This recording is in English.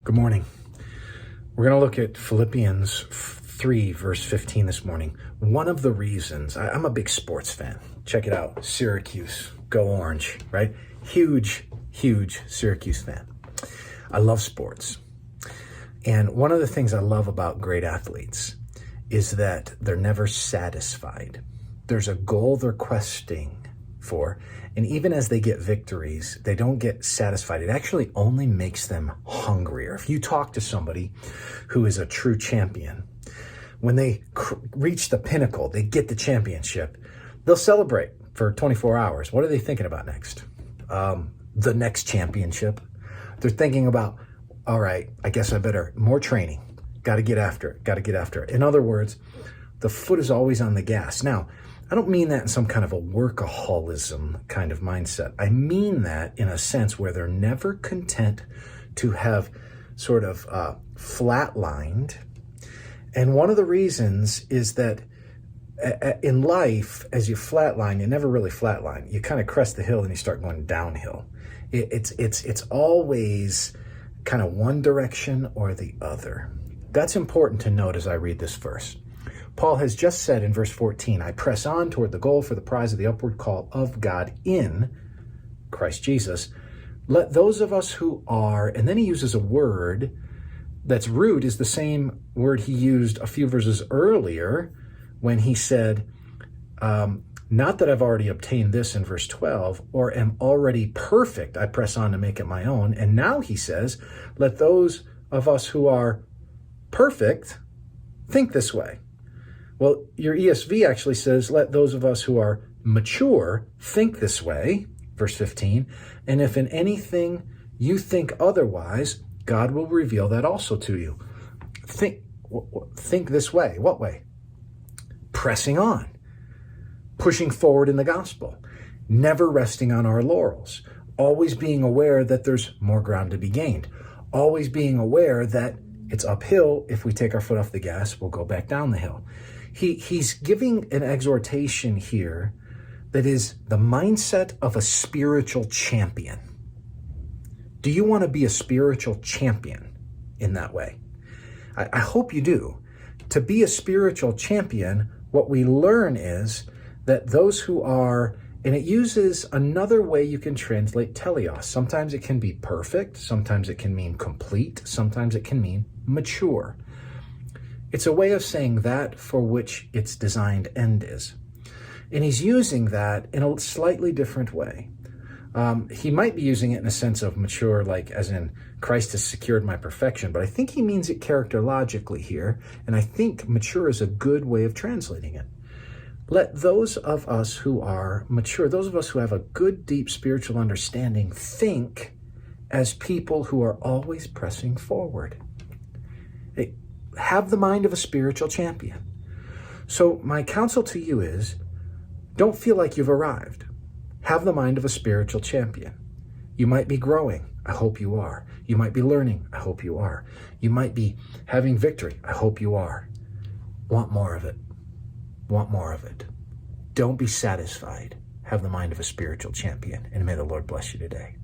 Good morning. We're going to look at Philippians 3, verse 15 this morning. One of the reasons, I'm a big sports fan. Check it out. Syracuse, go Orange, right? Huge Syracuse fan. I love sports. And one of the things I love about great athletes is that they're never satisfied. There's a goal they're questing for. And even as they get victories, they don't get satisfied. It actually only makes them hungrier. If you talk to somebody who is a true champion, when they reach the pinnacle, they get the championship, they'll celebrate for 24 hours. What are they thinking about next? The next championship. They're thinking about, all right, I guess I better, more training. Got to get after it. In other words, the foot is always on the gas. Now, I don't mean that in some kind of a workaholism kind of mindset. I mean that in a sense where they're never content to have sort of flatlined. And one of the reasons is that in life, as you flatline, you never really flatline. You kind of crest the hill and you start going downhill. It's always kind of one direction or the other. That's important to note as I read this verse. Paul has just said in verse 14, I press on toward the goal for the prize of the upward call of God in Christ Jesus. Let those of us who are, and then he uses a word that's root, is the same word he used a few verses earlier when he said, not that I've already obtained this in verse 12, or am already perfect, I press on to make it my own. And now he says, let those of us who are perfect think this way. Well, your ESV actually says, let those of us who are mature think this way, verse 15. And if in anything you think otherwise, God will reveal that also to you. Think this way. What way? Pressing on, pushing forward in the gospel, never resting on our laurels, always being aware that there's more ground to be gained, always being aware that it's uphill. If we take our foot off the gas, we'll go back down the hill. He's giving an exhortation here that is the mindset of a spiritual champion. Do you want to be a spiritual champion in that way? I hope you do. To be a spiritual champion, what we learn is that those who are, and it uses another way you can translate teleos. Sometimes it can be perfect. Sometimes it can mean complete. Sometimes it can mean mature. It's a way of saying that for which its designed end is. And he's using that in a slightly different way. He might be using it in a sense of mature, like as in Christ has secured my perfection, but I think he means it characterologically here. And I think mature is a good way of translating it. Let those of us who are mature, those of us who have a good, deep spiritual understanding, think as people who are always pressing forward. Have the mind of a spiritual champion. So my counsel to you is, don't feel like you've arrived. Have the mind of a spiritual champion. You might be growing. I hope you are. You might be learning. I hope you are. You might be having victory. I hope you are. Want more of it. Want more of it. Don't be satisfied. Have the mind of a spiritual champion. And may the Lord bless you today.